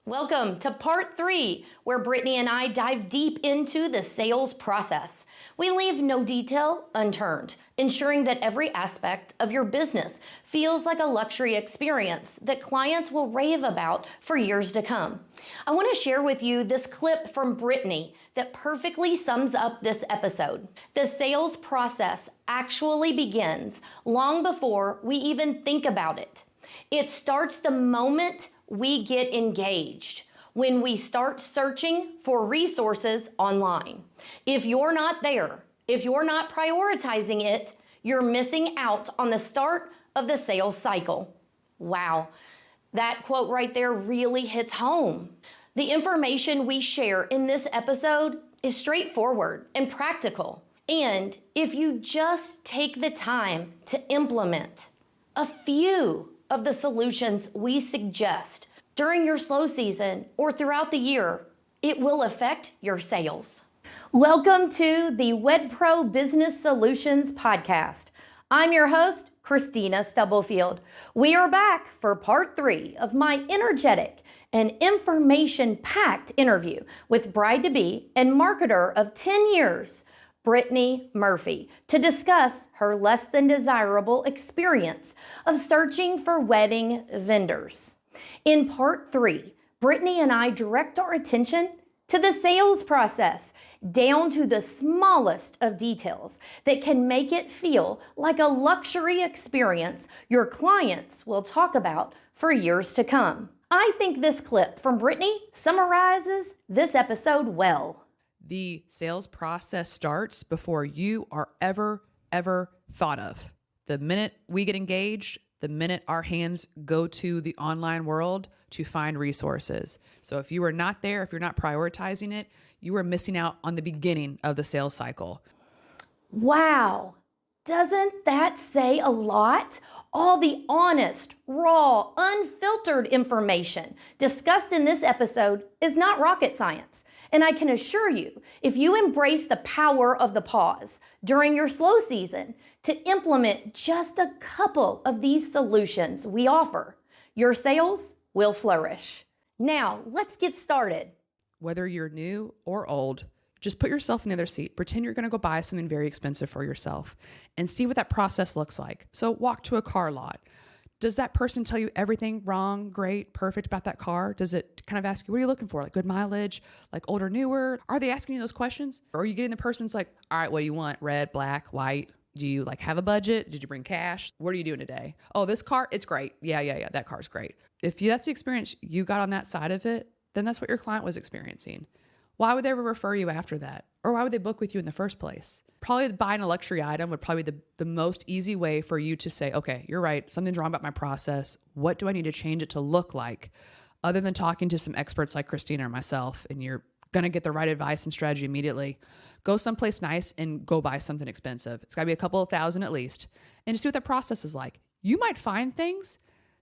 Welcome to part 3, where Brittany and I dive deep into the sales process. We leave no detail unturned, ensuring that every aspect of your business feels like a luxury experience that clients will rave about for years to come. I want to share with you this clip from Brittany that perfectly sums up this episode. The sales process actually begins long before we even think about it. It starts the moment we get engaged, when we start searching for resources online. If you're not there, if you're not prioritizing it, you're missing out on the start of the sales cycle. Wow, that quote right there really hits home. The information we share in this episode is straightforward and practical. And if you just take the time to implement a few of the solutions we suggest during your slow season or throughout the year, it will affect your sales. Welcome to the WedPro Business Solutions Podcast. I'm your host, Kristina Stubblefield. We are back for part 3 of my energetic and information-packed interview with bride-to-be and marketer of 10 years, Brittany Murphy, to discuss her less than desirable experience of searching for wedding vendors. In part 3, Brittany and I direct our attention to the sales process, down to the smallest of details that can make it feel like a luxury experience your clients will talk about for years to come. I think this clip from Brittany summarizes this episode well. The sales process starts before you are ever thought of. The minute we get engaged, the minute our hands go to the online world to find resources. So if you are not there, if you're not prioritizing it, you are missing out on the beginning of the sales cycle. Wow, doesn't that say a lot? All the honest, raw, unfiltered information discussed in this episode is not rocket science. And I can assure you, if you embrace the power of the pause during your slow season to implement just a couple of these solutions we offer, your sales will flourish. Now, let's get started. Whether you're new or old, just put yourself in the other seat. Pretend you're going to go buy something very expensive for yourself and see what that process looks like. So walk to a car lot. Does that person tell you everything wrong, great, perfect about that car? Does it kind of ask you, what are you looking for? Like good mileage, like older, newer? Are they asking you those questions? Or are you getting the person's like, all right, what do you want? Red, black, white? Do you like have a budget? Did you bring cash? What are you doing today? Oh, this car, it's great. Yeah, that car's great. If that's the experience you got on that side of it, then that's what your client was experiencing. Why would they ever refer you after that? Or why would they book with you in the first place? Probably buying a luxury item would probably be the most easy way for you to say, okay, you're right. Something's wrong about my process. What do I need to change it to look like? Other than talking to some experts like Kristina or myself, and you're going to get the right advice and strategy immediately. Go someplace nice and go buy something expensive. It's got to be a couple of thousand at least. And to see what that process is like. You might find things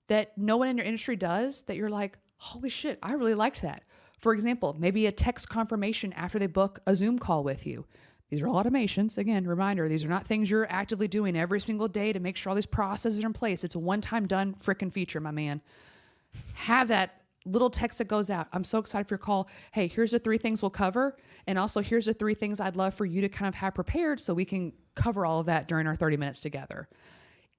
that no one in your industry does that you're like, holy shit, I really liked that. For example, maybe a text confirmation after they book a Zoom call with you. These are all automations. Again, reminder, these are not things you're actively doing every single day to make sure all these processes are in place. It's a one-time done frickin' feature, my man. Have that little text that goes out. I'm so excited for your call. Hey, here's the 3 things we'll cover. And also here's the 3 things I'd love for you to kind of have prepared so we can cover all of that during our 30 minutes together.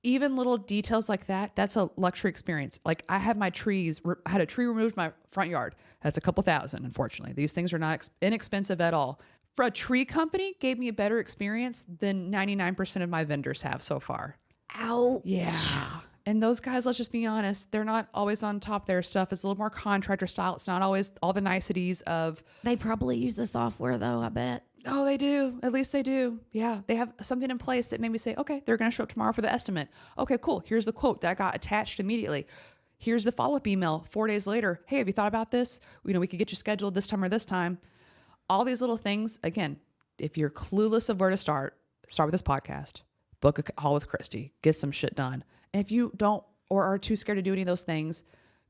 Even little details like that, that's a luxury experience. Like I had my trees, I had a tree removed in my front yard. That's a couple thousand, unfortunately. These things are not inexpensive at all. For a tree company, gave me a better experience than 99% of my vendors have so far. Ouch. Yeah. And those guys, let's just be honest, they're not always on top of their stuff. It's a little more contractor style. It's not always all the niceties of... They probably use the software though, I bet. Oh, they do. At least they do. Yeah. They have something in place that made me say, okay, they're going to show up tomorrow for the estimate. Okay, cool. Here's the quote that I got attached immediately. Here's the follow-up email 4 days later. Hey, have you thought about this? We could get you scheduled this time or this time. All these little things, again, if you're clueless of where to start with this podcast, book a call with Christy, get some shit done. And if you don't or are too scared to do any of those things,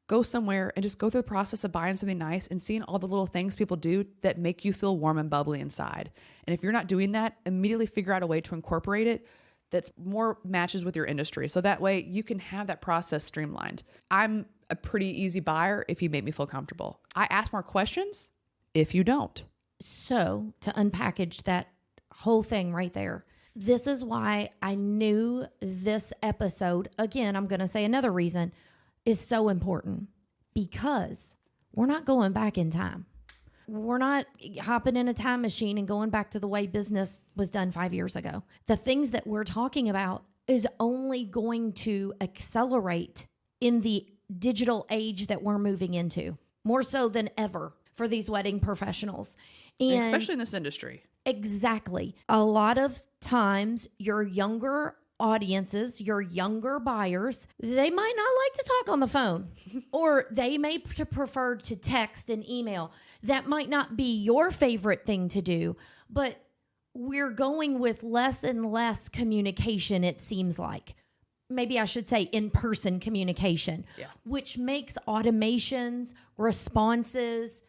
go somewhere and just go through the process of buying something nice and seeing all the little things people do that make you feel warm and bubbly inside. And if you're not doing that, immediately figure out a way to incorporate it that's more matches with your industry. So that way you can have that process streamlined. I'm a pretty easy buyer if you make me feel comfortable. I ask more questions if you don't. So to unpackage that whole thing right there, this is why I knew this episode, again, I'm going to say another reason, is so important, because we're not going back in time. We're not hopping in a time machine and going back to the way business was done 5 years ago. The things that we're talking about is only going to accelerate in the digital age that we're moving into, more so than ever for these wedding professionals. And especially in this industry. Exactly. A lot of times your younger audiences, your younger buyers, they might not like to talk on the phone or they may prefer to text and email. That might not be your favorite thing to do, but we're going with less and less communication, it seems like. Maybe I should say in-person communication, which makes automations, responses,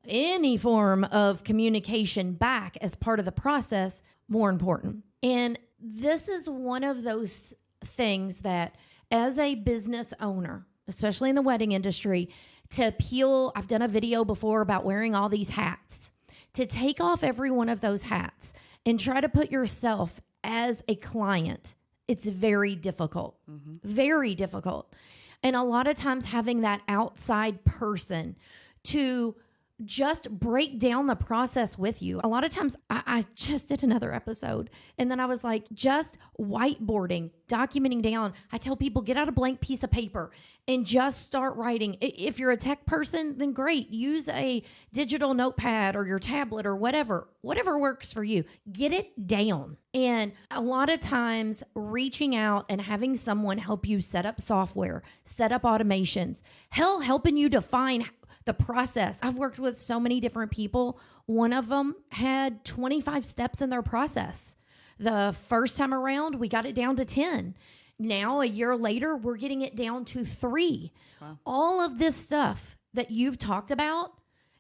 any form of communication back as part of the process more important. And this is one of those things that as a business owner, especially in the wedding industry, to peel, I've done a video before about wearing all these hats, to take off every one of those hats and try to put yourself as a client. It's very difficult, very difficult. And a lot of times having that outside person to just break down the process with you. A lot of times I just did another episode and then I was like, just whiteboarding, documenting down. I tell people, get out a blank piece of paper and just start writing. If you're a tech person, then great. Use a digital notepad or your tablet or whatever works for you. Get it down. And a lot of times reaching out and having someone help you set up software, set up automations, helping you define the process. I've worked with so many different people. One of them had 25 steps in their process. The first time around, we got it down to 10. Now, a year later, we're getting it down to 3. Wow. All of this stuff that you've talked about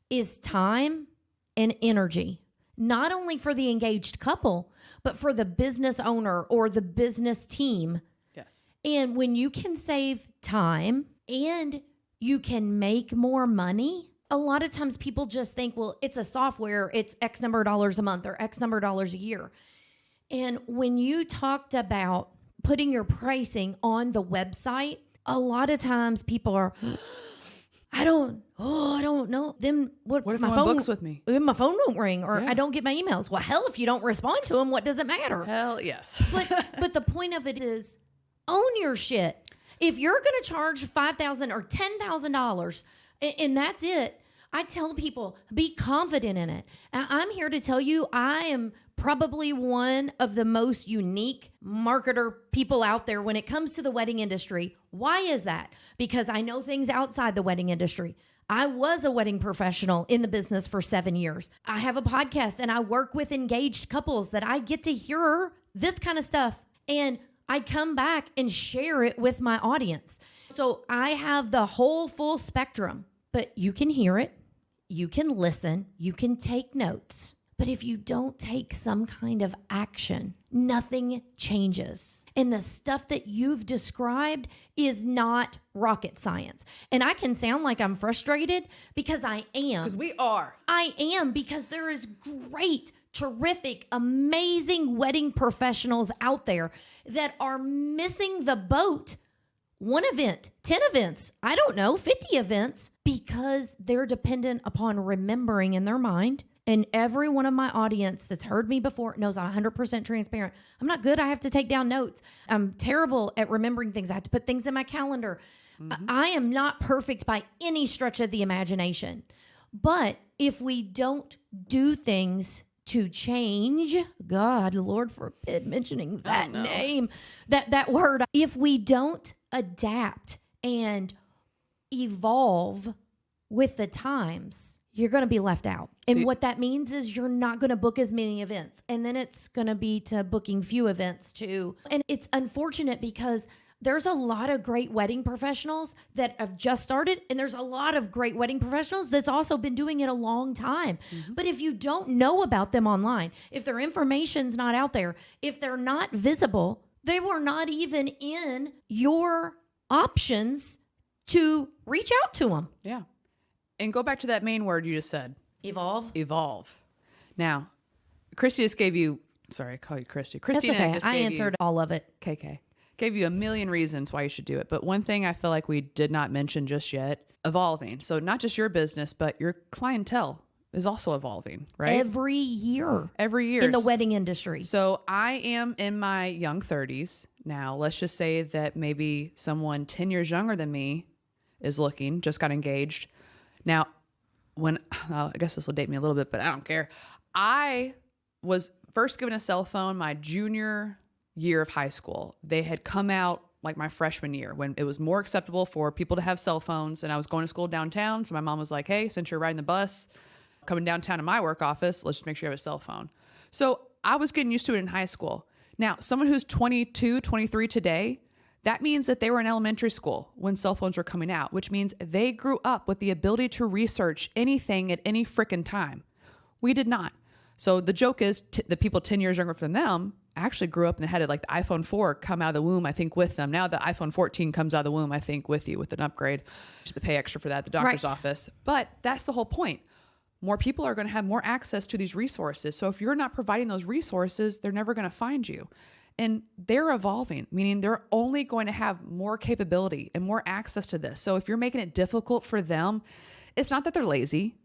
is time and energy, not only for the engaged couple, but for the business owner or the business team. Yes. And when you can save time and you can make more money. A lot of times people just think, well, it's a software, it's X number of dollars a month or X number of dollars a year. And when you talked about putting your pricing on the website, a lot of times people are, I don't know. Then what if my no phone one books with me? My phone won't ring or I don't get my emails. Well, hell, if you don't respond to them, what does it matter? Hell yes. But the point of it is own your shit. If you're going to charge $5,000 or $10,000 and that's it, I tell people, be confident in it. I'm here to tell you, I am probably one of the most unique marketer people out there when it comes to the wedding industry. Why is that? Because I know things outside the wedding industry. I was a wedding professional in the business for 7 years. I have a podcast and I work with engaged couples that I get to hear this kind of stuff. And I come back and share it with my audience. So I have the whole full spectrum, but you can hear it, you can listen, you can take notes. But if you don't take some kind of action, nothing changes. And the stuff that you've described is not rocket science. And I can sound like I'm frustrated because I am. Because we are. I am, because there is great, terrific, amazing wedding professionals out there that are missing the boat. 1 event, 10 events, I don't know, 50 events, because they're dependent upon remembering in their mind. And every one of my audience that's heard me before knows I'm 100% transparent. I'm not good. I have to take down notes. I'm terrible at remembering things. I have to put things in my calendar. I am not perfect by any stretch of the imagination. But if we don't do things to change, God, Lord forbid mentioning that name, that word. If we don't adapt and evolve with the times, you're going to be left out. And what that means is you're not going to book as many events. And then it's going to be to booking few events too. And it's unfortunate because there's a lot of great wedding professionals that have just started, and there's a lot of great wedding professionals that's also been doing it a long time. But if you don't know about them online, if their information's not out there, if they're not visible, they were not even in your options to reach out to them. Yeah. And go back to that main word you just said. Evolve. Now, Christy just gave you, sorry, I call you Christy. That's Christina okay. just I gave answered all of it. KK. Gave you a million reasons why you should do it. But one thing I feel like we did not mention just yet, evolving. So not just your business, but your clientele is also evolving, right? Every year In the wedding industry. So I am in my young 30s now. Let's just say that maybe someone 10 years younger than me is looking, just got engaged. Now, I guess this will date me a little bit, but I don't care. I was first given a cell phone my junior year of high school. They had come out like my freshman year when it was more acceptable for people to have cell phones. And I was going to school downtown. So my mom was like, hey, since you're riding the bus, coming downtown to my work office, let's just make sure you have a cell phone. So I was getting used to it in high school. Now, someone who's 22, 23 today, that means that they were in elementary school when cell phones were coming out, which means they grew up with the ability to research anything at any frickin' time. We did not. So the joke is the people 10 years younger than them actually grew up and had like the iPhone 4 come out of the womb, I think, with them. Now the iPhone 14 comes out of the womb, I think, with you with an upgrade. To pay extra for that at the doctor's office. But that's the whole point. More people are going to have more access to these resources. So if you're not providing those resources, they're never going to find you. And they're evolving, meaning they're only going to have more capability and more access to this. So if you're making it difficult for them, it's not that they're lazy.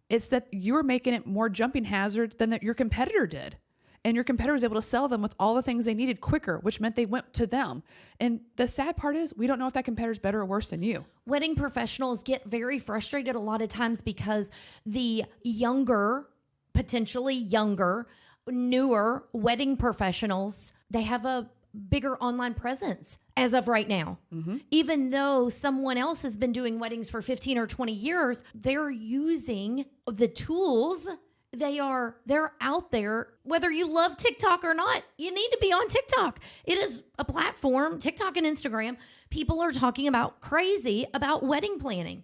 It's that you're making it more jumping hazard than that your competitor did. And your competitor was able to sell them with all the things they needed quicker, which meant they went to them. And the sad part is we don't know if that competitor is better or worse than you. Wedding professionals get very frustrated a lot of times because the younger, potentially younger, newer wedding professionals, they have a bigger online presence as of right now. Mm-hmm. Even though someone else has been doing weddings for 15 or 20 years, they're using the tools. They're out there. Whether you love TikTok or not, you need to be on TikTok. It is a platform, TikTok and Instagram. People are talking about crazy about wedding planning.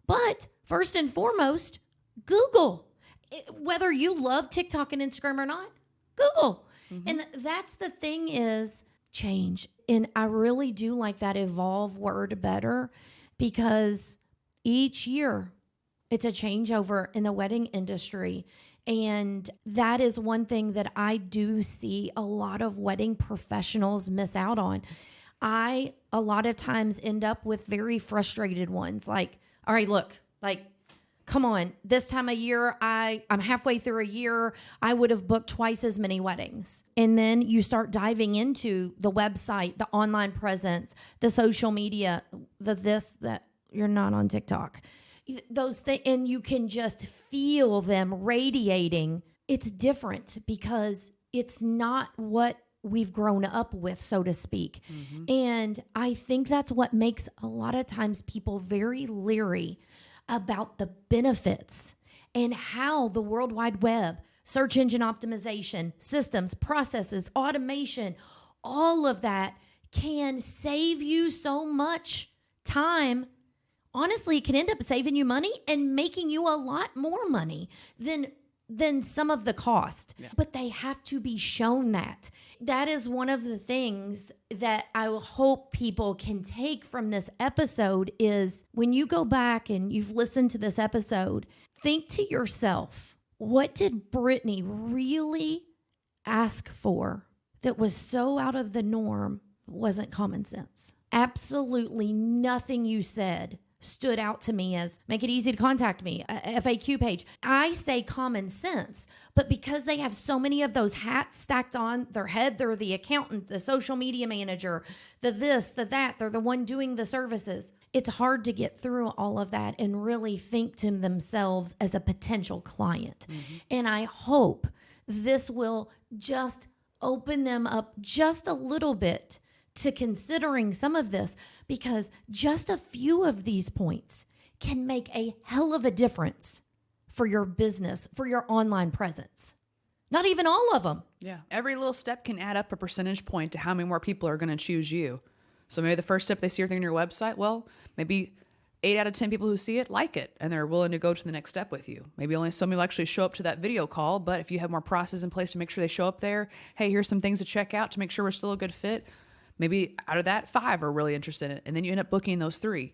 But first and foremost, Google. Whether you love TikTok and Instagram or not, Google. Mm-hmm. And that's the thing is change. And I really do like that evolve word better because each year it's a changeover in the wedding industry. And that is one thing that I do see a lot of wedding professionals miss out on. I, a lot of times, end up with very frustrated ones. Like, all right, look, like, come on, this time of year, I'm halfway through a year, I would have booked twice as many weddings. And then you start diving into the website, the online presence, the social media, that you're not on TikTok. Those things, and you can just feel them radiating. It's different because it's not what we've grown up with, so to speak. Mm-hmm. And I think that's what makes a lot of times people very leery about the benefits and how the World Wide Web, search engine optimization, systems, processes, automation, all of that can save you so much time. Honestly, it can end up saving you money and making you a lot more money than some of the cost. Yeah. But they have to be shown that. That is one of the things that I hope people can take from this episode is when you go back and you've listened to this episode, think to yourself, what did Brittany really ask for that was so out of the norm, wasn't common sense? Absolutely nothing you said stood out to me as make it easy to contact me, a FAQ page. I say common sense, but because they have so many of those hats stacked on their head, they're the accountant, the social media manager, the this, the that, they're the one doing the services. It's hard to get through all of that and really think to themselves as a potential client. Mm-hmm. And I hope this will just open them up just a little bit to considering some of this, because just a few of these points can make a hell of a difference for your business, for your online presence. Not even all of them. Yeah. Every little step can add up a percentage point to how many more people are going to choose you. So maybe the first step they see everything on your website, well, maybe 8 out of 10 people who see it like it, and they're willing to go to the next step with you. Maybe only some will actually show up to that video call, but if you have more process in place to make sure they show up there, hey, here's some things to check out to make sure we're still a good fit. Maybe out of that, 5 are really interested in it, and then you end up booking those 3.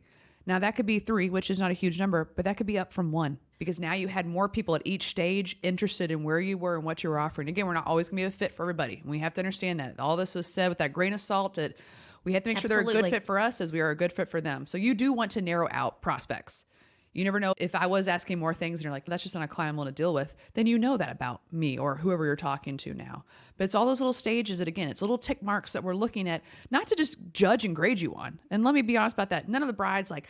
Now that could be 3, which is not a huge number, but that could be up from 1 because now you had more people at each stage interested in where you were and what you were offering. Again, we're not always gonna be a fit for everybody. We have to understand that. All this was said with that grain of salt, that we have to make sure they're a good fit for us as we are a good fit for them. So you do want to narrow out prospects. You never know. If I was asking more things and you're like, that's just not a client I'm willing to deal with, then you know that about me or whoever you're talking to now. But it's all those little stages that, again, it's little tick marks that we're looking at, not to just judge and grade you on. And let me be honest about that. None of the brides like,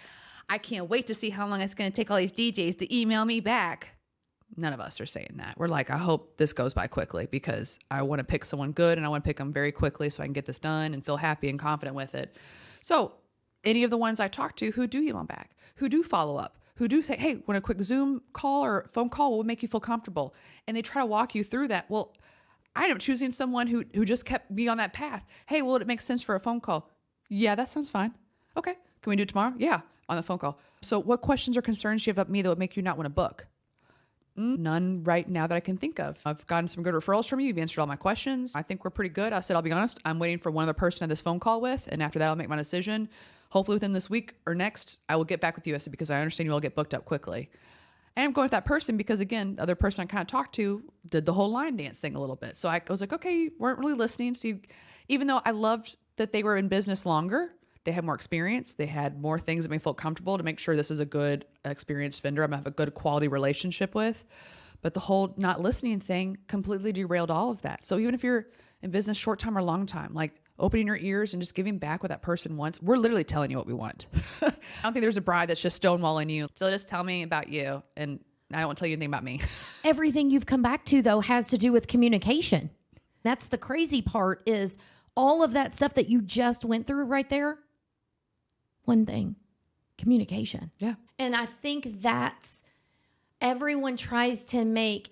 I can't wait to see how long it's going to take all these DJs to email me back. None of us are saying that. We're like, I hope this goes by quickly because I want to pick someone good and I want to pick them very quickly so I can get this done and feel happy and confident with it. So any of the ones I talk to who do email back, who do follow up, who do say, hey, want a quick Zoom call or phone call will make you feel comfortable. And they try to walk you through that. Well, I ended up choosing someone who just kept me on that path. Hey, will it make sense for a phone call? Yeah, that sounds fine. Okay. Can we do it tomorrow? Yeah, on the phone call. So what questions or concerns do you have about me that would make you not want to book? None right now that I can think of. I've gotten some good referrals from you. You've answered all my questions. I think we're pretty good. I said, I'll be honest, I'm waiting for one other person to have this phone call with. And after that, I'll make my decision. Hopefully within this week or next, I will get back with you. I said, because I understand you all get booked up quickly. And I'm going with that person because, again, the other person I kind of talked to did the whole line dance thing a little bit. So I was like, okay, you weren't really listening. So even though I loved that they were in business longer, they had more experience. They had more things that made me feel comfortable to make sure this is a good experienced vendor I'm going to have a good quality relationship with. But the whole not listening thing completely derailed all of that. So even if you're in business short time or long time, like opening your ears and just giving back what that person wants, we're literally telling you what we want. I don't think there's a bride that's just stonewalling you. So just tell me about you. And I don't want to tell you anything about me. Everything you've come back to, though, has to do with communication. That's the crazy part, is all of that stuff that you just went through right there. One thing, communication. Yeah. And I think that's, everyone tries to make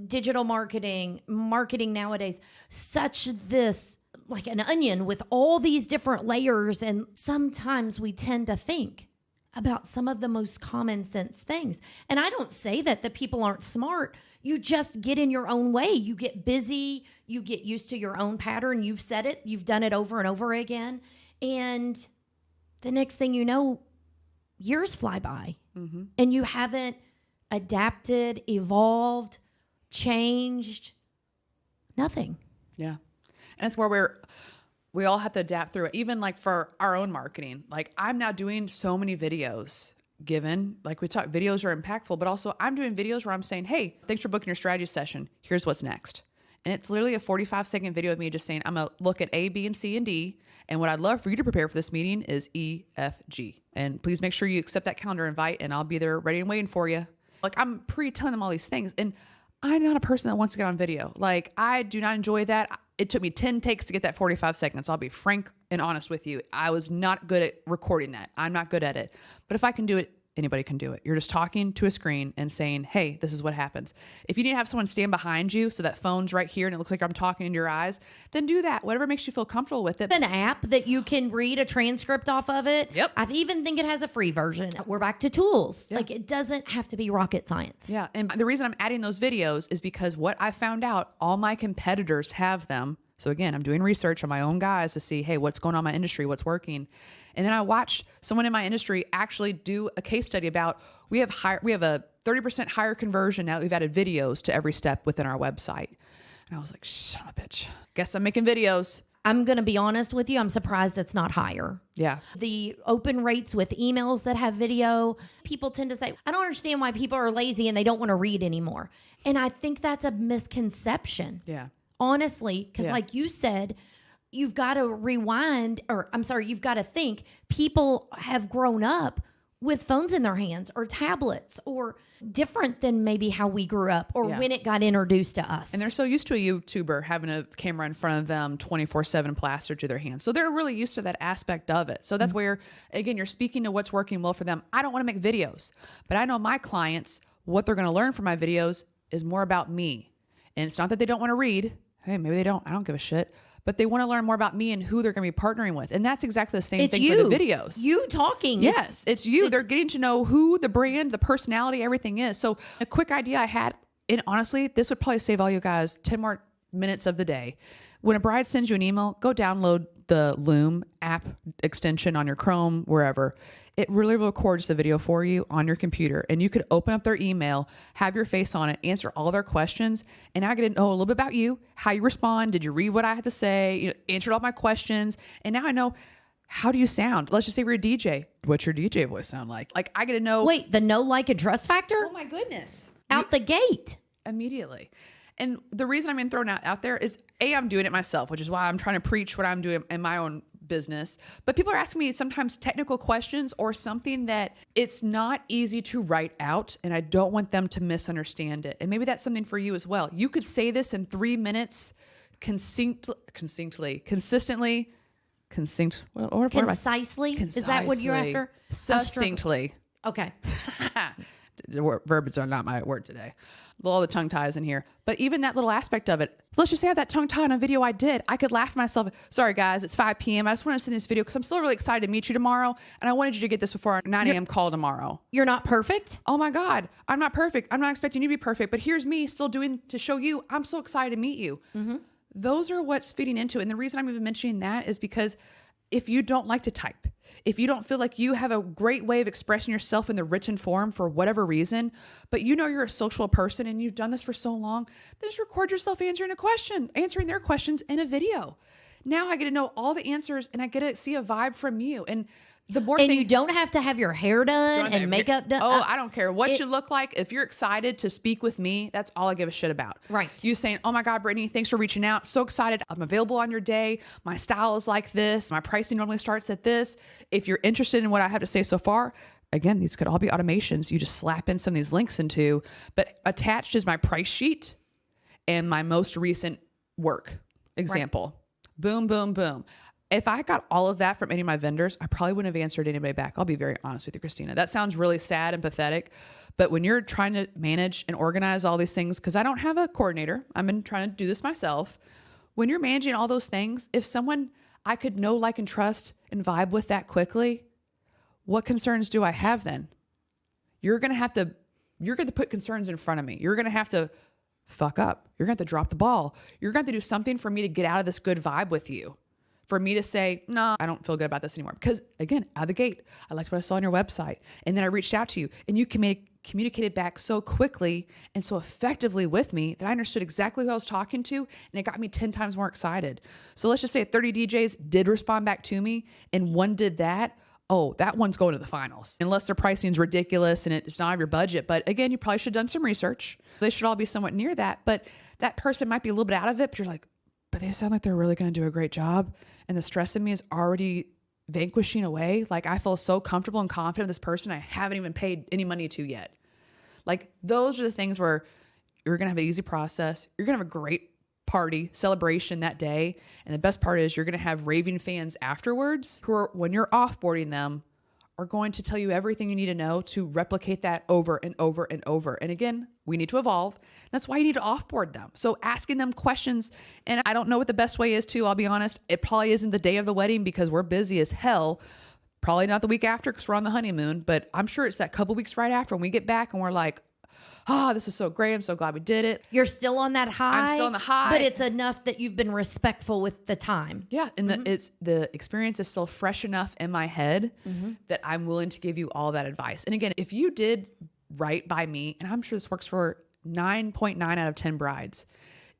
digital marketing nowadays such this, like an onion with all these different layers. And sometimes we tend to think about some of the most common sense things. And I don't say that the people aren't smart. You just get in your own way. You get busy. You get used to your own pattern. You've said it. You've done it over and over again. And the next thing you know, years fly by. Mm-hmm. And you haven't adapted, evolved, changed, nothing. Yeah. And it's where we all have to adapt through it. Even like for our own marketing, like I'm now doing so many videos, given like we talked, videos are impactful, but also I'm doing videos where I'm saying, hey, thanks for booking your strategy session. Here's what's next. And it's literally a 45-second video of me just saying, I'm going to look at A, B, and C, and D. And what I'd love for you to prepare for this meeting is E, F, G. And please make sure you accept that calendar invite and I'll be there ready and waiting for you. Like I'm telling them all these things. And I'm not a person that wants to get on video. Like I do not enjoy that. It took me 10 takes to get that 45 seconds. I'll be frank and honest with you. I was not good at recording that. I'm not good at it. But if I can do it, anybody can do it. You're just talking to a screen and saying, hey, this is what happens. If you need to have someone stand behind you so that phone's right here and it looks like I'm talking into your eyes, then do that. Whatever makes you feel comfortable with it. An app that you can read a transcript off of it. Yep. I even think it has a free version. We're back to tools. Yeah. Like it doesn't have to be rocket science. Yeah. And the reason I'm adding those videos is because what I found out, all my competitors have them. So again, I'm doing research on my own guys to see, hey, what's going on in my industry, what's working. And then I watched someone in my industry actually do a case study about we have a 30% higher conversion now that we've added videos to every step within our website. And I was like, son of a bitch. Guess I'm making videos. I'm going to be honest with you. I'm surprised it's not higher. Yeah. The open rates with emails that have video, people tend to say, I don't understand why people are lazy and they don't want to read anymore. And I think that's a misconception. Yeah. Honestly, because like you said, you've got to you've got to think people have grown up with phones in their hands or tablets or different than maybe how we grew up or when it got introduced to us. And they're so used to a YouTuber having a camera in front of them 24/7 plastered to their hands. So they're really used to that aspect of it. So that's where, again, you're speaking to what's working well for them. I don't want to make videos, but I know my clients, what they're going to learn from my videos is more about me. And it's not that they don't want to read. Hey, maybe they don't. I don't give a shit. But they want to learn more about me and who they're going to be partnering with. And that's exactly the same thing for the videos. You talking. Yes, it's you. They're getting to know who the brand, the personality, everything is. So a quick idea I had, and honestly, this would probably save all you guys 10 more minutes of the day. When a bride sends you an email, go download the Loom app extension on your Chrome, wherever, it really records the video for you on your computer. And you could open up their email, have your face on it, answer all their questions. And I get to know a little bit about you, how you respond. Did you read what I had to say? You know, answered all my questions. And now I know, how do you sound? Let's just say we're a DJ. What's your DJ voice sound like? Like, I get to know. Wait, the know, like, and trust factor? Oh my goodness. Out the gate. Immediately. And the reason I'm being thrown out there is I'm doing it myself, which is why I'm trying to preach what I'm doing in my own business. But people are asking me sometimes technical questions or something that it's not easy to write out, and I don't want them to misunderstand it. And maybe that's something for you as well. You could say this in 3 minutes consistently. Concisely? Is that what you're after? Succinctly. Okay. Verbs are not my word today. All the tongue ties in here. But even that little aspect of it, let's just say I have that tongue tie on a video I did. I could laugh at myself. Sorry, guys, it's 5 p.m. I just want to send this video because I'm still really excited to meet you tomorrow. And I wanted you to get this before our 9 a.m. call tomorrow. You're not perfect? Oh my God, I'm not perfect. I'm not expecting you to be perfect. But here's me still doing to show you I'm so excited to meet you. Mm-hmm. Those are what's feeding into it. And the reason I'm even mentioning that is because if you don't like to type, if you don't feel like you have a great way of expressing yourself in the written form for whatever reason, but you know you're a social person and you've done this for so long, then just record yourself answering their questions in a video. Now I get to know all the answers and I get to see a vibe from you. And the more and you don't have to have your hair done and makeup done. Oh, I don't care what you look like. If you're excited to speak with me, that's all I give a shit about. Right. You saying, oh my God, Brittany, thanks for reaching out. So excited. I'm available on your day. My style is like this. My pricing normally starts at this. If you're interested in what I have to say so far, again, these could all be automations. You just slap in some of these links into, but attached is my price sheet and my most recent work example. Right. Boom, boom, boom. If I got all of that from any of my vendors, I probably wouldn't have answered anybody back. I'll be very honest with you, Kristina. That sounds really sad and pathetic, but when you're trying to manage and organize all these things, because I don't have a coordinator, I've been trying to do this myself. When you're managing all those things, if someone I could know, like, and trust and vibe with that quickly, what concerns do I have then? You're going to put concerns in front of me. You're going to have to fuck up. You're going to have to drop the ball. You're going to have to do something for me to get out of this good vibe with you. For me to say, no, I don't feel good about this anymore. Because again, out of the gate, I liked what I saw on your website. And then I reached out to you and you communicated back so quickly and so effectively with me that I understood exactly who I was talking to. And it got me 10 times more excited. So let's just say 30 DJs did respond back to me and one did that. Oh, that one's going to the finals. Unless their pricing is ridiculous and it's not out of your budget. But again, you probably should have done some research. They should all be somewhat near that. But that person might be a little bit out of it, but you're like, but they sound like they're really going to do a great job. And the stress in me is already vanquishing away. Like, I feel so comfortable and confident in this person I haven't even paid any money to yet. Like, those are the things where you're going to have an easy process. You're going to have a great party celebration that day. And the best part is you're going to have raving fans afterwards who are, when you're offboarding them, are going to tell you everything you need to know to replicate that over and over and over. And again, we need to evolve. That's why you need to offboard them. So asking them questions, and I don't know what the best way is to, I'll be honest. It probably isn't the day of the wedding because we're busy as hell. Probably not the week after because we're on the honeymoon, but I'm sure it's that couple weeks right after when we get back and we're like, oh, this is so great. I'm so glad we did it. You're still on that high. I'm still on the high. But it's enough that you've been respectful with the time. Yeah. And the experience is still fresh enough in my head that I'm willing to give you all that advice. And again, if you did right by me, and I'm sure this works for 9.9 out of 10 brides,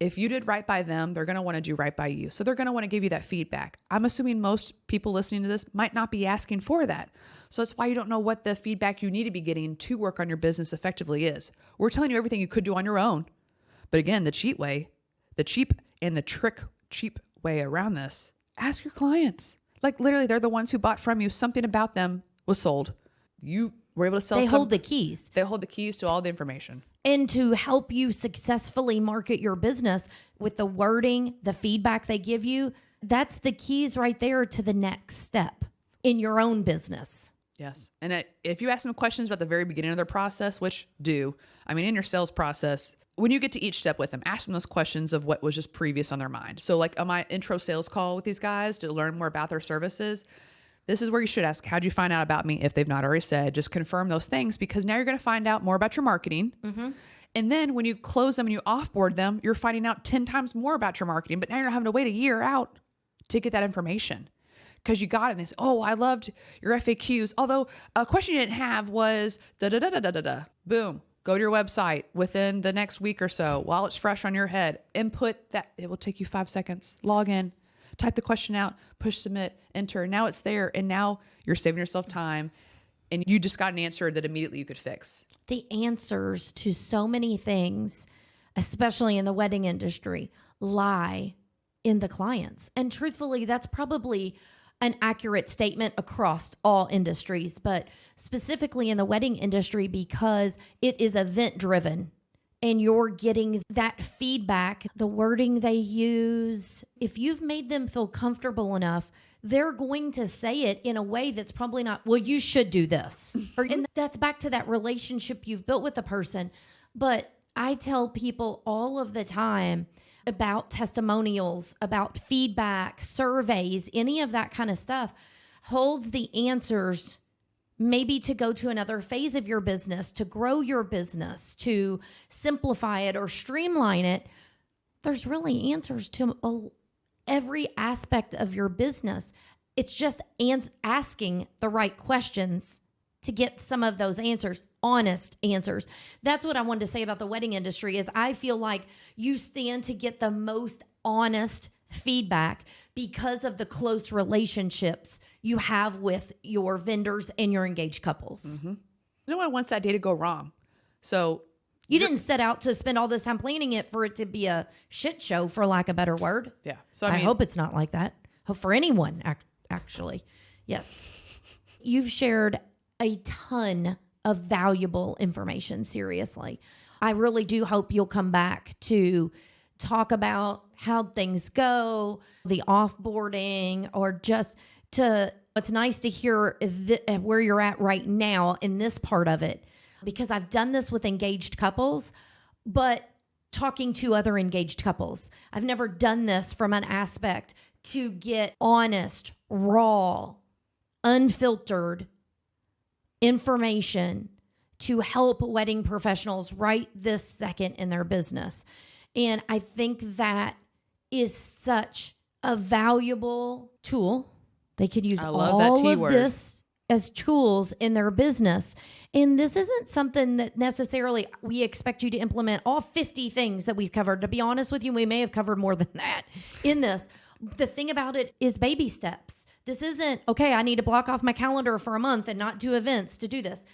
if you did right by them, they're going to want to do right by you. So they're going to want to give you that feedback. I'm assuming most people listening to this might not be asking for that. So that's why you don't know what the feedback you need to be getting to work on your business effectively is. We're telling you everything you could do on your own. But again, the cheap way around this, ask your clients. Like, literally, they're the ones who bought from you. Something about them was sold. You were able to sell. They hold the keys. They hold the keys to all the information. And to help you successfully market your business with the wording, the feedback they give you, that's the keys right there to the next step in your own business. Yes. And if you ask them questions about the very beginning of their process, which in your sales process, when you get to each step with them, ask them those questions of what was just previous on their mind. So like on my intro sales call with these guys to learn more about their services, this is where you should ask, how'd you find out about me? If they've not already said, just confirm those things because now you're going to find out more about your marketing. Mm-hmm. And then when you close them and you offboard them, you're finding out 10 times more about your marketing, but now you're not having to wait a year out to get that information. Because you got it and they say, oh, I loved your FAQs. Although a question you didn't have was da-da-da-da-da-da. Boom. Go to your website within the next week or so while it's fresh on your head. Input that. It will take you 5 seconds. Log in, type the question out, push submit, enter. Now it's there. And now you're saving yourself time and you just got an answer that immediately you could fix. The answers to so many things, especially in the wedding industry, lie in the clients. And truthfully, that's probably an accurate statement across all industries, but specifically in the wedding industry because it is event driven and you're getting that feedback, the wording they use. If you've made them feel comfortable enough, they're going to say it in a way that's probably not, well, you should do this. And that's back to that relationship you've built with the person. But I tell people all of the time about testimonials, about feedback, surveys, any of that kind of stuff holds the answers maybe to go to another phase of your business, to grow your business, to simplify it or streamline it. There's really answers to every aspect of your business. It's just asking the right questions to get some of those answers, honest answers. That's what I wanted to say about the wedding industry is I feel like you stand to get the most honest feedback because of the close relationships you have with your vendors and your engaged couples. Mm-hmm. No one wants that day to go wrong. So you didn't set out to spend all this time planning it for it to be a shit show, for lack of a better word. Yeah. So I hope it's not like that. Hope for anyone, actually. Yes. You've shared a ton of valuable information, seriously. I really do hope you'll come back to talk about how things go, the offboarding, or just it's nice to hear where you're at right now in this part of it, because I've done this with engaged couples, but talking to other engaged couples. I've never done this from an aspect to get honest, raw, unfiltered information to help wedding professionals right this second in their business. And I think that is such a valuable tool. They could use all of this as tools in their business. And this isn't something that necessarily we expect you to implement all 50 things that we've covered. To be honest with you, we may have covered more than that in this. The thing about it is baby steps. This isn't, okay, I need to block off my calendar for a month and not do events to do this.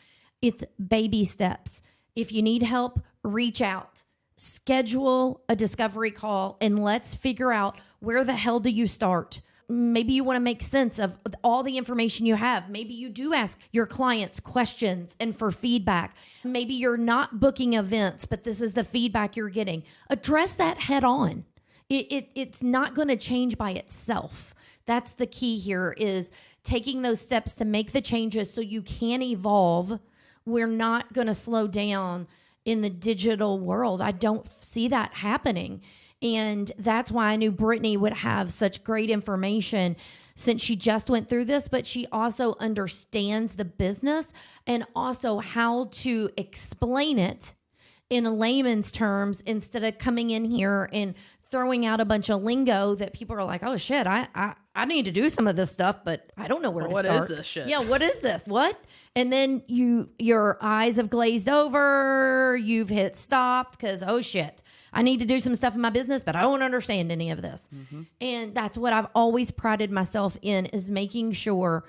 It's baby steps. If you need help, reach out. Schedule a discovery call and let's figure out where the hell do you start. Maybe you want to make sense of all the information you have. Maybe you do ask your clients questions and for feedback. Maybe you're not booking events, but this is the feedback you're getting. Address that head on. It's not going to change by itself. That's the key here, is taking those steps to make the changes so you can evolve. We're not going to slow down in the digital world. I don't see that happening. And that's why I knew Brittany would have such great information since she just went through this, but she also understands the business and also how to explain it in layman's terms instead of coming in here and throwing out a bunch of lingo that people are like, oh shit, I need to do some of this stuff, but I don't know where to start. What is this shit? Yeah, what is this? What? And then your eyes have glazed over, you've hit stopped because, oh shit, I need to do some stuff in my business, but I don't understand any of this. Mm-hmm. And that's what I've always prided myself in, is making sure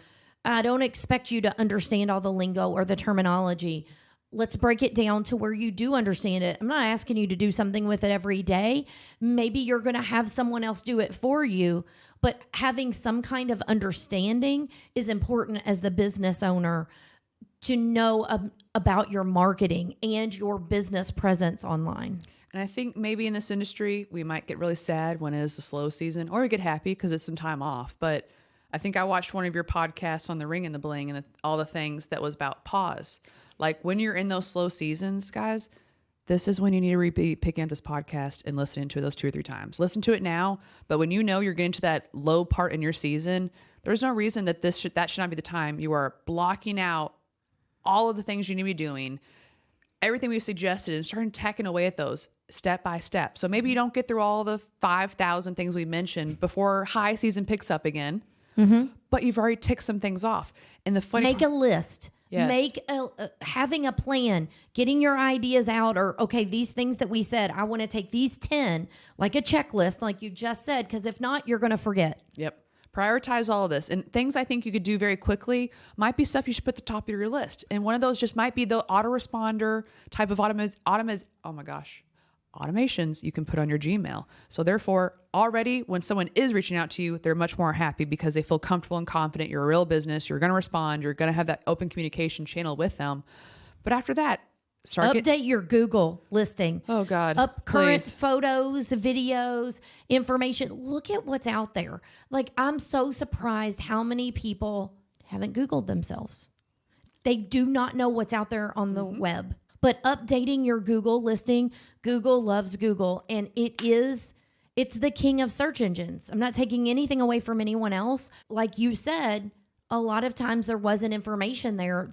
I don't expect you to understand all the lingo or the terminology. Let's break it down to where you do understand it. I'm not asking you to do something with it every day. Maybe you're going to have someone else do it for you, but having some kind of understanding is important as the business owner to know about your marketing and your business presence online. And I think maybe in this industry, we might get really sad when it is the slow season, or we get happy because it's some time off. But I think I watched one of your podcasts on the ring and the bling and all the things that was about pause. Like when you're in those slow seasons, guys, this is when you need to be picking up this podcast and listening to those 2 or 3 times. Listen to it now, but when you know you're getting to that low part in your season, there's no reason that that should not be the time. You are blocking out all of the things you need to be doing, everything we've suggested, and starting tacking away at those. step by step. So maybe you don't get through all the 5,000 things we mentioned before high season picks up again, but you've already ticked some things off. And the funny Make a list. Yes. Make having a plan, getting your ideas out, or okay, these things that we said, I want to take these 10, like a checklist, like you just said, because if not, you're going to forget. Yep. Prioritize all of this. And things I think you could do very quickly might be stuff you should put at the top of your list. And one of those just might be the autoresponder type of automations you can put on your Gmail. So therefore, already when someone is reaching out to you, they're much more happy because they feel comfortable and confident. You're a real business. You're going to respond. You're going to have that open communication channel with them. But after that, update your Google listing. Oh God. Up current please. photos, videos, information. Look at what's out there. Like, I'm so surprised how many people haven't Googled themselves. They do not know what's out there on the web. But updating your Google listing, Google loves Google, and it's the king of search engines. I'm not taking anything away from anyone else. Like you said, a lot of times there wasn't information there.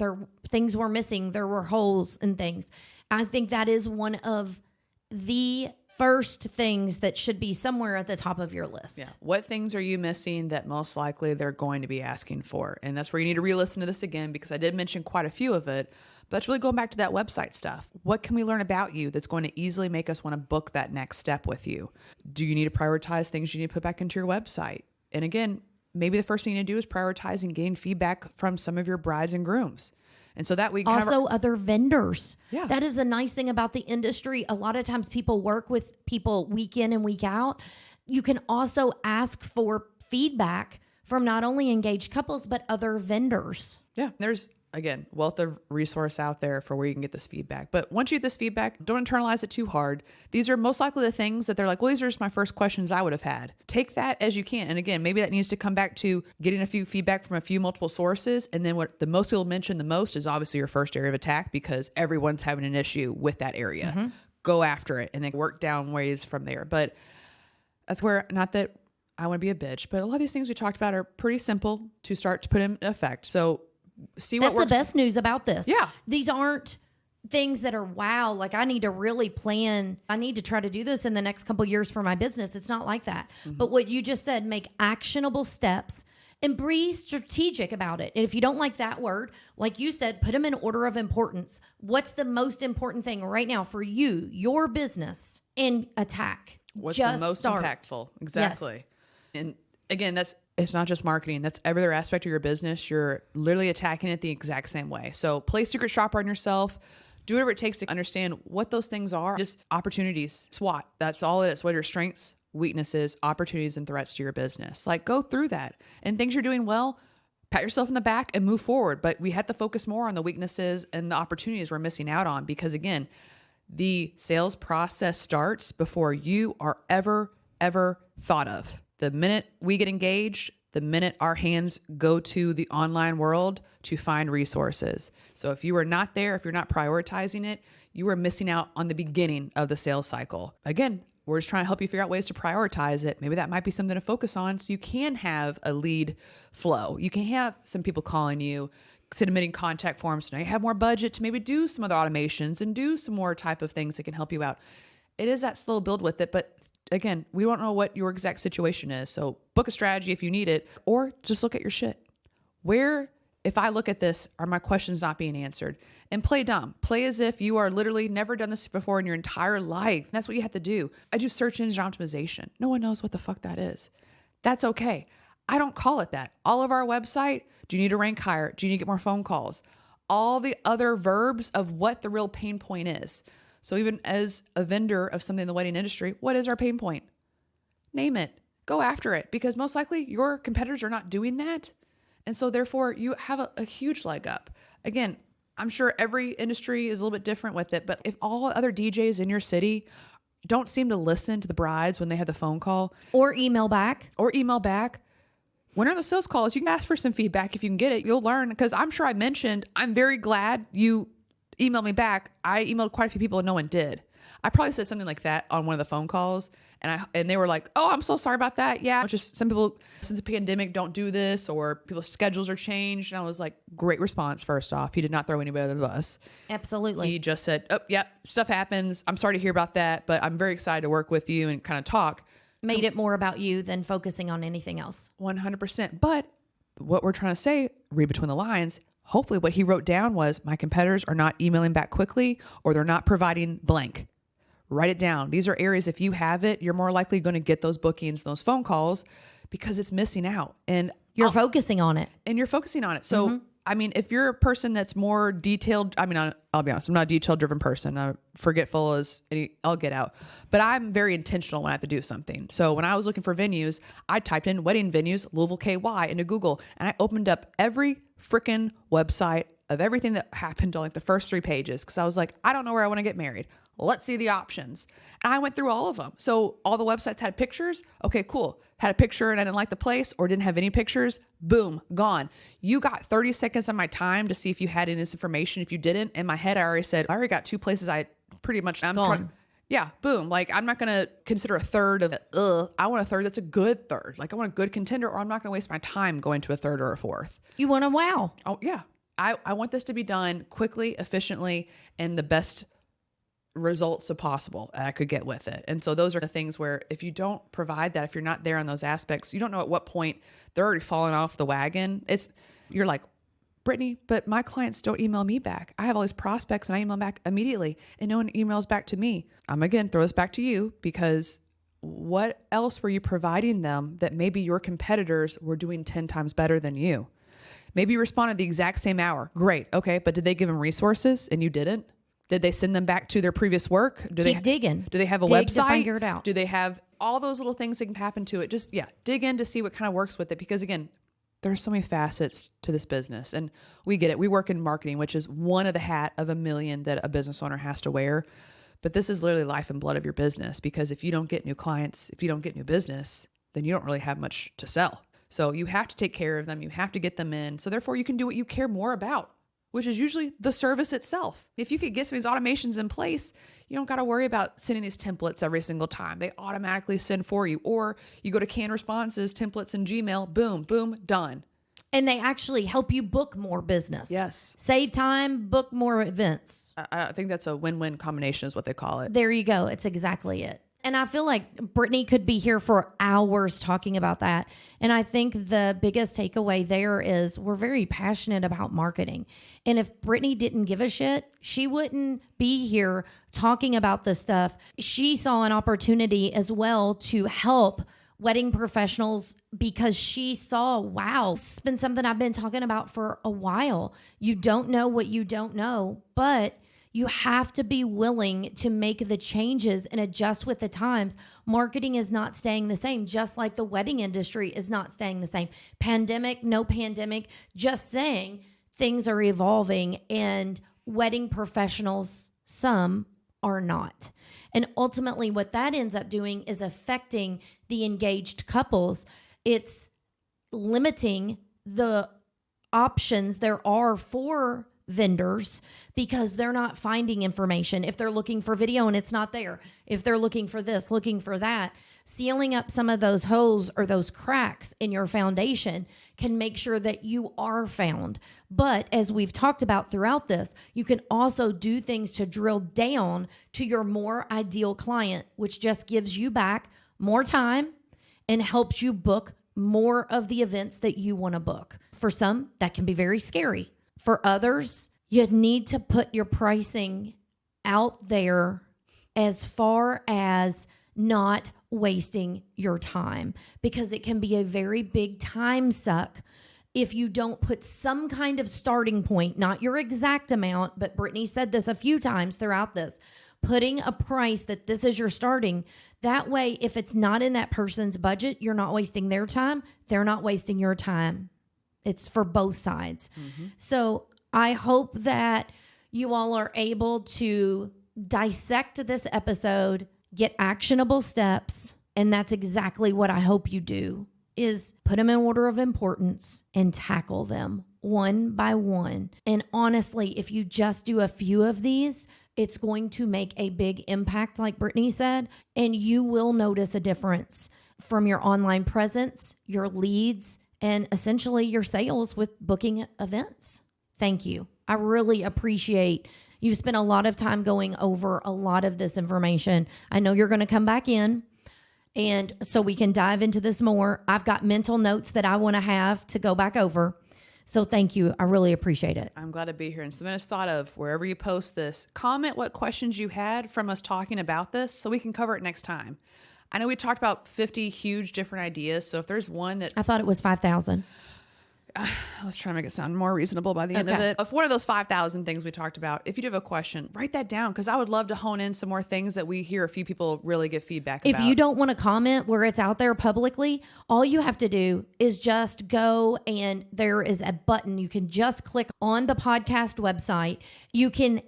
Things were missing. There were holes and things. I think that is one of the first things that should be somewhere at the top of your list. Yeah. What things are you missing that most likely they're going to be asking for? And that's where you need to re-listen to this again, because I did mention quite a few of it. But that's really going back to that website stuff. What can we learn about you that's going to easily make us want to book that next step with you? Do you need to prioritize things you need to put back into your website? And again, maybe the first thing you need to do is prioritize and gain feedback from some of your brides and grooms. And so that we also other vendors. Yeah. That is the nice thing about the industry. A lot of times people work with people week in and week out. You can also ask for feedback from not only engaged couples, but other vendors. Yeah. There's, again, wealth of resource out there for where you can get this feedback. But once you get this feedback, don't internalize it too hard. These are most likely the things that they're like, well, these are just my first questions I would have had. Take that as you can. And again, maybe that needs to come back to getting a few feedback from a few multiple sources. And then what the most you'll mention the most is obviously your first area of attack, because everyone's having an issue with that area. Go after it and then work down ways from there. But that's where, not that I want to be a bitch, but a lot of these things we talked about are pretty simple to start to put in effect. So see what works. That's the best news about this. Yeah. These aren't things that are, wow, like I need to really plan. I need to try to do this in the next couple of years for my business. It's not like that. But what you just said, make actionable steps and be strategic about it. And if you don't like that word, like you said, put them in order of importance. What's the most important thing right now for you, your business, and attack? What's just the most start. impactful? Exactly. Yes. And again, it's not just marketing. That's every other aspect of your business. You're literally attacking it the exact same way. So play secret shopper on yourself. Do whatever it takes to understand what those things are. Just opportunities. SWOT. That's all it is. What are your strengths, weaknesses, opportunities, and threats to your business? Like, go through that. And things you're doing well, pat yourself in the back and move forward. But we have to focus more on the weaknesses and the opportunities we're missing out on, because again, the sales process starts before you are ever thought of. The minute we get engaged, the minute our hands go to the online world to find resources. So if you are not there, if you're not prioritizing it, you are missing out on the beginning of the sales cycle. Again, we're just trying to help you figure out ways to prioritize it. Maybe that might be something to focus on so you can have a lead flow. You can have some people calling you, submitting contact forms. Now you have more budget to maybe do some other automations and do some more type of things that can help you out. It is that slow build with it, but again, we don't know what your exact situation is. So book a strategy if you need it, or just look at your shit. Where, if I look at this, are my questions not being answered? And play dumb. Play as if you are literally never done this before in your entire life. And that's what you have to do. I do search engine optimization. No one knows what the fuck that is. That's okay. I don't call it that. All of our website, do you need to rank higher? Do you need to get more phone calls? All the other verbs of what the real pain point is. So even as a vendor of something in the wedding industry, what is our pain point? Name it. Go after it, because most likely your competitors are not doing that. And so therefore you have a huge leg up. Again, I'm sure every industry is a little bit different with it, but if all other DJs in your city don't seem to listen to the brides when they have the phone call or email back, when are the sales calls, you can ask for some feedback. If you can get it, you'll learn. Because I'm sure I mentioned, I'm very glad you email me back. I emailed quite a few people and no one did. I probably said something like that on one of the phone calls, and they were like, "Oh, I'm so sorry about that." Yeah, it's just some people since the pandemic don't do this, or people's schedules are changed. And I was like, "Great response." First off, he did not throw anybody under the bus. Absolutely. He just said, "Oh, yeah, stuff happens. I'm sorry to hear about that, but I'm very excited to work with you and kind of talk." Made it more about you than focusing on anything else. 100%. But what we're trying to say, read between the lines. Hopefully, what he wrote down was, my competitors are not emailing back quickly, or they're not providing blank. Write it down. These are areas, if you have it, you're more likely going to get those bookings, those phone calls, because it's missing out. And You're focusing on it. And you're focusing on it. So, I mean, if you're a person that's more detailed, I mean, I'll be honest, I'm not a detail driven person. I'm forgetful as I'll get out, but I'm very intentional when I have to do something. So when I was looking for venues, I typed in wedding venues, Louisville, KY into Google, and I opened up every freaking website of everything that happened on like the first 3 pages. Cause I was like, I don't know where I want to get married. Let's see the options. And I went through all of them. So all the websites had pictures. Okay, cool. Had a picture and I didn't like the place, or didn't have any pictures. Boom, gone. You got 30 seconds of my time to see if you had any of this information. If you didn't, in my head, I already got 2 places I pretty much, yeah, boom. Like, I'm not going to consider a third of it. I want a third that's a good third. Like, I want a good contender, or I'm not going to waste my time going to a third or a fourth. You want to wow. Oh, yeah. I want this to be done quickly, efficiently, and the best results possible I could get with it. And so those are the things where if you don't provide that, if you're not there on those aspects, you don't know at what point they're already falling off the wagon. You're like, Brittany, but my clients don't email me back. I have all these prospects and I email back immediately and no one emails back to me. I'm again, throw this back to you, because what else were you providing them that maybe your competitors were doing 10 times better than you? Maybe you responded the exact same hour. Great. Okay. But did they give them resources and you didn't? Did they send them back to their previous work? Keep digging. Do they have a Dig website? to figure it out. Do they have all those little things that can happen to it? Just, dig in to see what kind of works with it. Because again, there's so many facets to this business, and we get it. We work in marketing, which is one of the hat of 1,000,000 that a business owner has to wear. But this is literally life and blood of your business, because if you don't get new clients, if you don't get new business, then you don't really have much to sell. So you have to take care of them. You have to get them in. So therefore you can do what you care more about, which is usually the service itself. If you could get some of these automations in place, you don't got to worry about sending these templates every single time. They automatically send for you. Or you go to canned responses, templates in Gmail, boom, boom, done. And they actually help you book more business. Yes. Save time, book more events. I think that's a win-win combination is what they call it. There you go. It's exactly it. And I feel like Brittany could be here for hours talking about that. And I think the biggest takeaway there is we're very passionate about marketing. And if Brittany didn't give a shit, she wouldn't be here talking about this stuff. She saw an opportunity as well to help wedding professionals because she saw, wow, it's been something I've been talking about for a while. You don't know what you don't know, but you have to be willing to make the changes and adjust with the times. Marketing is not staying the same, just like the wedding industry is not staying the same. Pandemic, no pandemic, just saying things are evolving, and wedding professionals, some are not. And ultimately what that ends up doing is affecting the engaged couples. It's limiting the options there are for vendors because they're not finding information. If they're looking for video and it's not there, if they're looking for this, looking for that, sealing up some of those holes or those cracks in your foundation can make sure that you are found. But as we've talked about throughout this, you can also do things to drill down to your more ideal client, which just gives you back more time and helps you book more of the events that you want to book. For some, that can be very scary. For others, you need to put your pricing out there as far as not wasting your time, because it can be a very big time suck if you don't put some kind of starting point, not your exact amount, but Brittany said this a few times throughout this, putting a price that this is your starting. That way, if it's not in that person's budget, you're not wasting their time. They're not wasting your time. It's for both sides. Mm-hmm. So I hope that you all are able to dissect this episode, get actionable steps, and that's exactly what I hope you do, is put them in order of importance and tackle them one by one. And honestly, if you just do a few of these, it's going to make a big impact, like Brittany said, and you will notice a difference from your online presence, your leads, and essentially your sales with booking events. Thank you. I really appreciate you've spent a lot of time going over a lot of this information. I know you're going to come back in, and so we can dive into this more. I've got mental notes that I want to have to go back over. So thank you. I really appreciate it. I'm glad to be here. And something I just thought of, wherever you post this, comment what questions you had from us talking about this so we can cover it next time. I know we talked about 50 huge different ideas. So if there's one that I thought it was 5,000. I was trying to make it sound more reasonable by the end of it. If one of those 5,000 things we talked about, if you do have a question, write that down, because I would love to hone in some more things that we hear a few people really give feedback about. If you don't want to comment where it's out there publicly, all you have to do is just go, and there is a button. You can just click on the podcast website. You can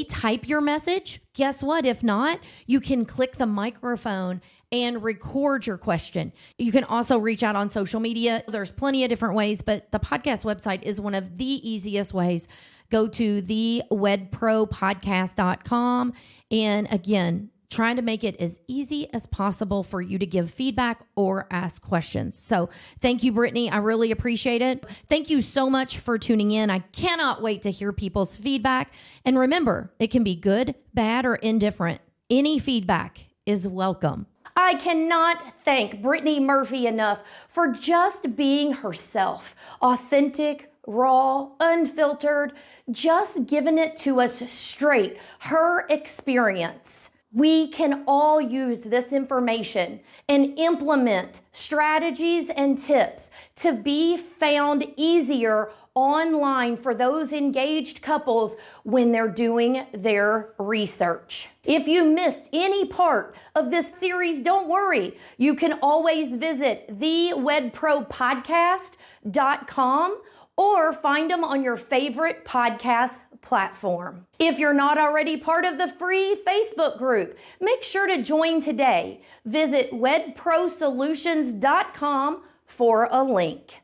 type your message. Guess what? If not, you can click the microphone and record your question. You can also reach out on social media. There's plenty of different ways, but the podcast website is one of the easiest ways. Go to the WedProPodcast.com. And again, trying to make it as easy as possible for you to give feedback or ask questions. So thank you, Brittany. I really appreciate it. Thank you so much for tuning in. I cannot wait to hear people's feedback. And remember, it can be good, bad, or indifferent. Any feedback is welcome. I cannot thank Brittany Murphy enough for just being herself, authentic, raw, unfiltered, just giving it to us straight, her experience. We can all use this information and implement strategies and tips to be found easier online for those engaged couples when they're doing their research. If you missed any part of this series, don't worry. You can always visit thewedpropodcast.com or find them on your favorite podcast platform. If you're not already part of the free Facebook group, make sure to join today. Visit WedProSolutions.com for a link.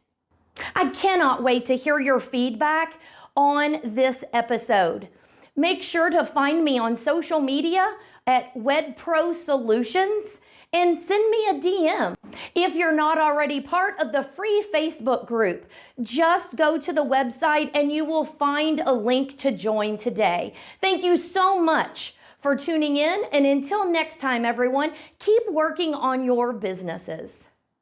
I cannot wait to hear your feedback on this episode. Make sure to find me on social media at WedPro Solutions and send me a DM. If you're not already part of the free Facebook group, just go to the website and you will find a link to join today. Thank you so much for tuning in, and until next time, everyone, keep working on your businesses.